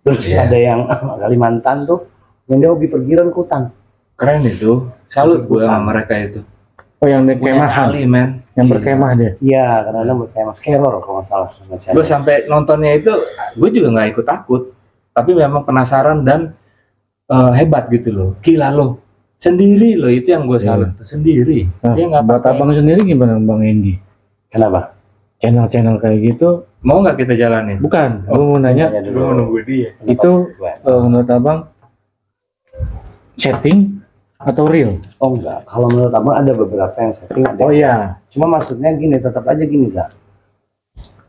Terus Iya. ada yang Kalimantan tuh yang dia hobi pergiran ke hutan. Keren itu. Salut gue sama mereka itu. Oh yang di Punya kemahan, nyali, men. yang berkemah dia. Iya, kadang-kadang berkayak Skeror kalau nggak salah sama channel. Gue sampai nontonnya itu, gue juga nggak ikut takut, tapi memang penasaran dan hebat gitu loh. Gila loh, sendiri loh, itu yang gue salut. Sendiri. Nah, Dia nggak buat pakai. abang sendiri gimana Bang Endi? Kenapa? Channel-channel kayak gitu, Mau nggak kita jalanin? bukan? Gue mau nanya, Tanya Gue mau nunggu dia. itu menurut abang setting atau real? Oh enggak, kalau menurut abang ada beberapa yang setting ada. Oh iya, Cuma maksudnya gini, tetap aja gini Za.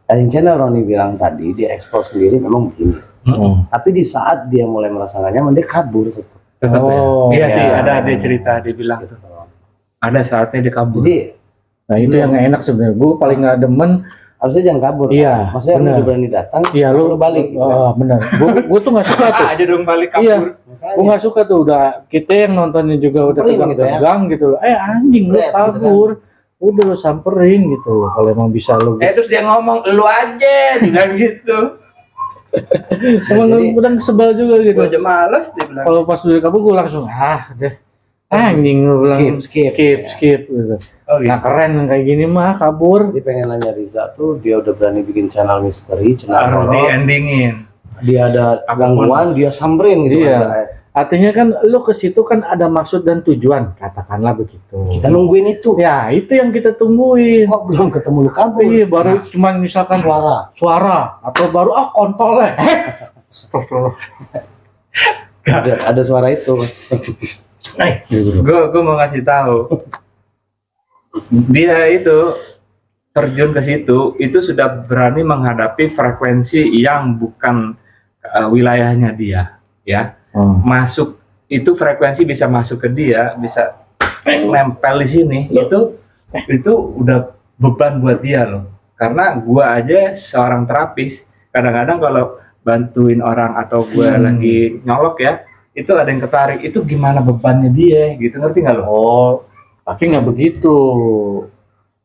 Yang channel Roni bilang tadi dia ekspor sendiri memang begini. oh. Tapi di saat dia mulai merasa nggak nyaman dia kabur tetap. Tetap Oh, ya. Iya ya. sih, ada dia cerita, dia bilang tuh. Ada saatnya dia kabur. Jadi Nah itu yang nggak enak sebenarnya. Gue paling nggak demen. harusnya jangan kabur. Iya, kan? Maksudnya benar. lu berani datang, Iya lu balik. Gitu. Oh benar. Gue tuh nggak suka tuh. aja dong balik kabur. Iya. Makanya, Gue nggak suka tuh udah kita yang nontonnya juga udah Samperin gitu ya. tegang gitu loh. Anjing lu Lihat, gitu kabur. Udah lu samperin gitu loh. Kalau emang bisa lu. Terus dia ngomong, lu aja, bilang gitu. Emang Jadi- udah sebel juga gitu. Gue aja males, dia bilang. Kalau pas udah kabur gue langsung deh. Anjing lu bilang Skip. skip gitu. Oh, Nah keren kayak gini mah kabur. Dia pengen nanya Riza tuh, dia udah berani bikin channel misteri, channel Harus di horor. endingin. Dia ada Apapun. gangguan, dia samperin gitu. Iya. kan. Artinya kan lu ke situ kan ada maksud dan tujuan, katakanlah begitu. Kita nungguin itu. Ya itu yang kita tungguin. Kok belum ketemu lu kabur? Iya baru cuman misalkan suara atau baru kontol Astagfirullah. Ada suara itu. Gue mau ngasih tahu. Dia itu terjun ke situ itu sudah berani menghadapi frekuensi yang bukan wilayahnya dia, ya. Masuk itu frekuensi bisa masuk ke dia, bisa nempel di sini. Itu udah beban buat dia loh. Karena gua aja seorang terapis, kadang-kadang kalau bantuin orang atau gua lagi nyolok ya, itu ada yang ketarik, itu gimana bebannya dia gitu, ngerti nggak lo? Oh, tapi nggak begitu.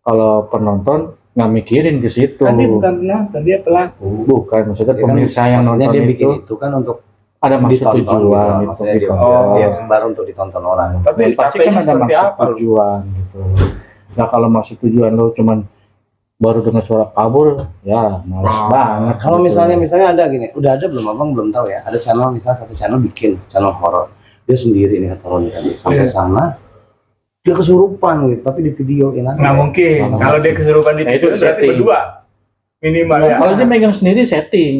Kalau penonton nggak mikirin ke situ. Kan dia bukan penonton, dia pelaku. Bukan, maksudnya Ya kan, pemirsa yang maksudnya nonton dia bikin itu itu kan untuk ada maksud ditonton tujuan gitu. itu. Maksudnya dia, Oh. dia sebar untuk ditonton orang. Tapi Dan pasti kan capeknya ada seperti maksud apa lo? tujuan gitu. Nah kalau maksud tujuan lo cuman baru dengar suara kabur, ya males Oh. banget. Kalau gitu. misalnya ada gini, udah ada belum, abang belum tahu ya. Ada channel, misalnya satu channel bikin channel horor, dia sendiri nih kata Roni tadi, sampai Iya. sana dia kesurupan gitu, tapi di videoin aja. Nggak mungkin. Nggak Kalau dia kesurupan di Nah, itu video berarti setting. berdua minimal ya. Kalau dia megang sendiri setting.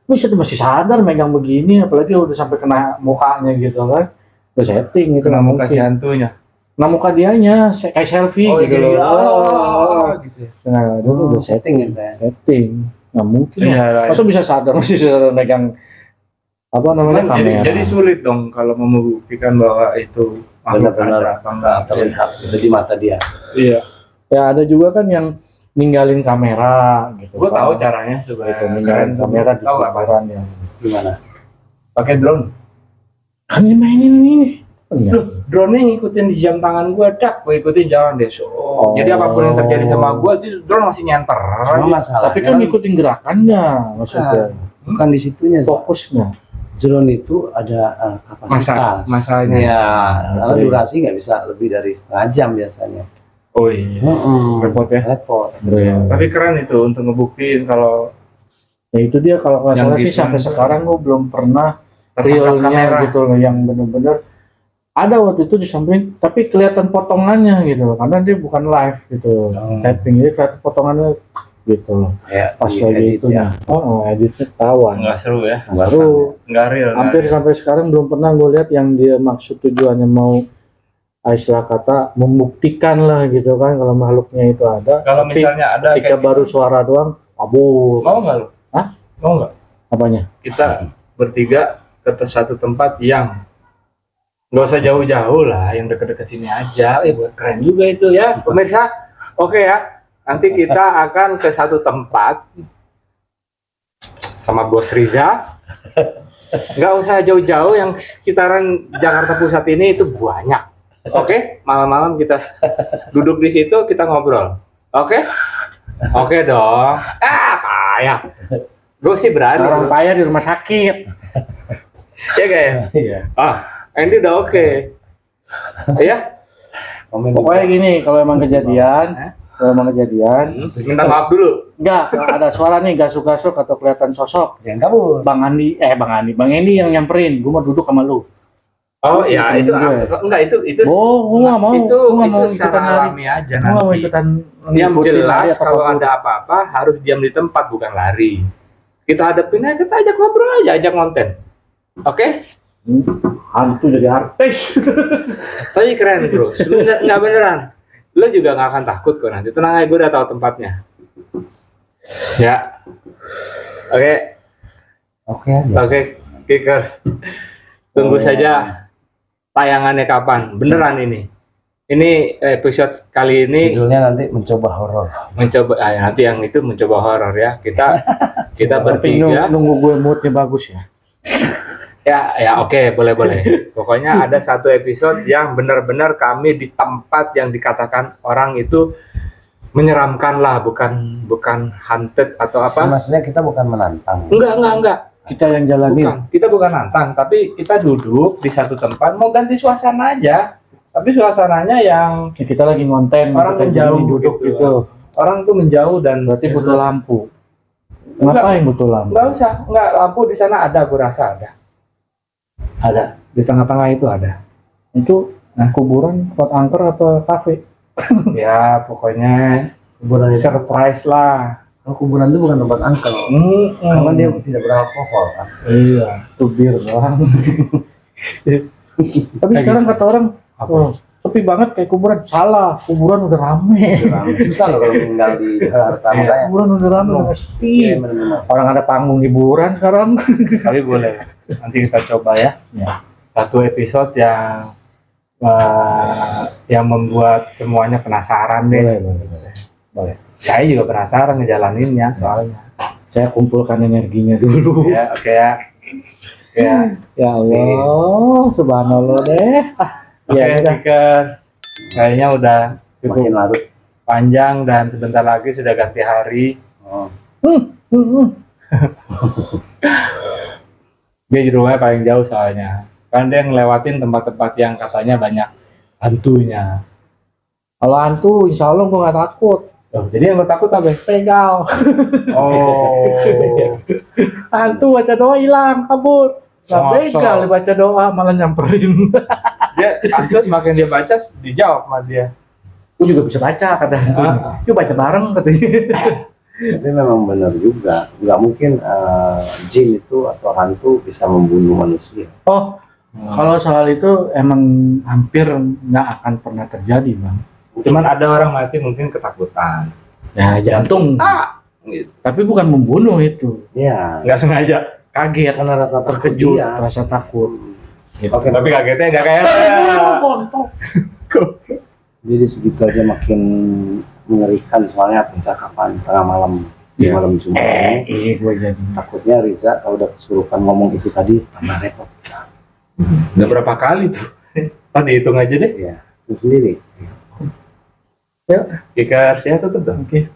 Bisa tuh masih sadar megang begini, apalagi udah sampai kena mukanya gitu kan. Udah setting itu kena nggak muka si mungkin. hantunya. Nah muka dianya kayak selfie Oh, gitu gini, loh. gitu. Nah, itu udah setting gitu ya. setting. Nggak mungkin. Iya, Masa bisa sadar masih sadar megang apa namanya Cuman kamera. jadi sulit dong kalau membuktikan bahwa itu makhluk Benar-benar ada atau enggak. terlihat gitu di mata dia. Iya. Ya ada juga kan yang ninggalin kamera gitu. Gue kan. tahu caranya supaya Itu ninggalin kamera di tahu nggak Pak? kuburan ya. Gimana? Pakai drone. Kan dimainin ini. Enggak. Loh, drone-nya ngikutin di jam tangan gue, gue ikutin jalan deh. So, Oh. Jadi apapun yang terjadi sama gue, itu drone masih nyenter. Cuma masalahnya Tapi kan ngikutin gerakannya maksudnya. bukan di situnya. Fokusnya. Drone itu ada kapasitas. Masanya. Ya, karena Oke. durasi nggak bisa lebih dari setengah jam biasanya. Oh iya. Repot ya. Repot. Ya. Tapi keren itu untuk ngebuktiin kalau Ya itu dia kalau nggak Yang salah sih gitu sampai itu. sekarang gue belum pernah tertangkap kamera. realnya gitu loh yang bener-bener ada waktu itu disamperin tapi kelihatan potongannya gitu loh karena dia bukan live gitu tapping jadi kelihatan potongannya gitu loh Ya, pas di lagi edit itu ya. editnya ketahuan nggak seru ya, baru nggak real. hampir sampai sekarang belum pernah gue lihat yang dia maksud tujuannya mau istilah kata membuktikan lah gitu kan kalau makhluknya itu ada Kalau tapi misalnya ada ketika kayak baru gitu, suara doang kabur mau nggak lo? Hah? Mau nggak? apanya Kita bertiga ke satu tempat yang nggak usah jauh-jauh lah, yang deket-deket sini aja. Keren juga itu ya, pemirsa. Oke ya, nanti kita akan ke satu tempat sama Bos Riza. Nggak usah jauh-jauh, yang sekitaran Jakarta Pusat ini itu banyak. Oke, malam-malam kita duduk di situ, kita ngobrol. Oke? Oke dong. Payah. Gue sih berani. orang payah di rumah sakit Ya kayak. Iya. Andy udah oke. Iya? pokoknya gini kalau emang kejadian Minta maaf dulu. enggak ada suara nih gasuk-gasuk atau kelihatan sosok Jangan kabur. Bang Andi yang nyamperin gua mau duduk sama lu Oh ya, temen itu gue. enggak itu gua nggak mau itu gua nggak mau secara ikutan lari alami aja gua nggak mau nanti. ikutan Yang ngikutin lari jelas atau kalau kabur. ada apa-apa harus diam di tempat, bukan lari. Kita hadapin aja, kita ajak ngobrol aja, ajak konten. Oke? hantu jadi artis Tapi keren bro, sebenarnya nggak beneran. Lo juga nggak akan takut kok nanti. Tenang aja, gue udah tahu tempatnya. Ya. Oke, Oke aja. oke, Kickers. Tunggu saja tayangannya kapan. Beneran ini. Ini episode kali ini Judulnya nanti mencoba horor. mencoba nanti yang itu mencoba horor ya. Kita tapi bertiga. nunggu gue moodnya bagus ya Ya oke, boleh. Pokoknya ada satu episode yang benar-benar kami di tempat yang dikatakan orang itu menyeramkan lah, bukan haunted atau apa. Maksudnya kita bukan menantang. Enggak. kita yang jalanin. Bukan, kita bukan nantang, tapi kita duduk di satu tempat mau ganti suasana aja. Tapi suasananya yang Ya, kita lagi ngonten, orang kita menjauh gini, duduk gitu. gitu. Orang tuh menjauh dan Berarti butuh lampu. Enggak. Ngapain butuh lampu? nggak usah, nggak lampu di sana ada, aku rasa ada. Ada di tengah-tengah itu ada. Itu kuburan buat angker apa kafe? Ya pokoknya Kuburan itu, surprise lah. kuburan itu bukan tempat angkel. Karena dia tidak beralkohol kan. Iya. Tuh bir doang. Tapi sekarang kata orang, oh, sepi banget kayak kuburan. Salah, kuburan udah rame. Susah loh kalau tinggal di Jakarta. Iya. Makanya Kuburan udah rame, udah sepi. iya, benar-benar. Orang ada panggung hiburan sekarang. Tapi boleh. Nanti kita coba ya. Ya. Satu episode yang membuat semuanya penasaran deh. Boleh. Saya juga penasaran ngejalaninnya soalnya. Saya kumpulkan energinya dulu. Ya, oke ya. Ya. Ya Allah, subhanallah deh. Oke, Ya udah. Tiker. Kayaknya udah cukup Makin larut. panjang dan sebentar lagi sudah ganti hari. Oh. Dia di rumahnya paling jauh soalnya. Kan dia ngelewatin tempat-tempat yang katanya banyak hantunya. Kalau hantu, insya Allah gue gak takut. Tuh, jadi yang lo takut apa? Pegal. Oh. Hantu baca doa hilang, kabur. Gak Masa? begal baca doa malah nyamperin. Dia hantu semakin dia baca dijawab sama dia. Gue juga bisa baca kata hantunya. Yuk baca bareng katanya. Tapi memang benar juga, nggak mungkin jin itu atau hantu bisa membunuh manusia. Oh, kalau soal itu emang hampir nggak akan pernah terjadi, Bang. Cuman ada orang mati mungkin ketakutan. Ya jantung. Gitu. Tapi bukan membunuh itu. Ya, Nggak sengaja. Kaget, karena rasa terkejut, dia. rasa takut. Gitu. Oke, Tapi kagetnya nggak kayak jadi segitu aja makin mengerikan soalnya percakapan tengah malam di malam Jumat ini. Gue jadi. Takutnya Riza kalau udah kesurupan ngomong itu tadi tambah repot kita. udah berapa kali tuh. Tadi hitung aja deh. Ya, itu sendiri. Ya, Tiker, saya tutup dong. oke.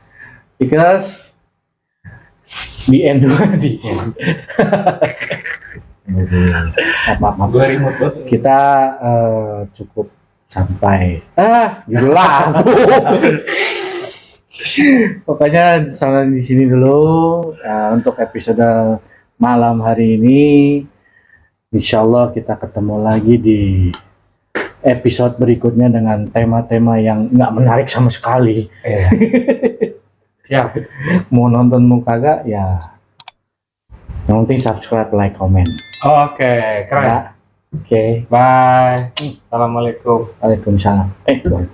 Because di end di end. Maaf. Gue remote banget. Kita cukup sampai judul lagu. Pokoknya sampai di sini dulu untuk episode malam hari ini. Insya Allah kita ketemu lagi di episode berikutnya dengan tema-tema yang nggak menarik sama sekali. Siap. Mau nonton mau kagak ya. Yang penting subscribe, like, komen. Oke, keren. Ya. Oke. Bye. Assalamualaikum. Waalaikumsalam. Boleh.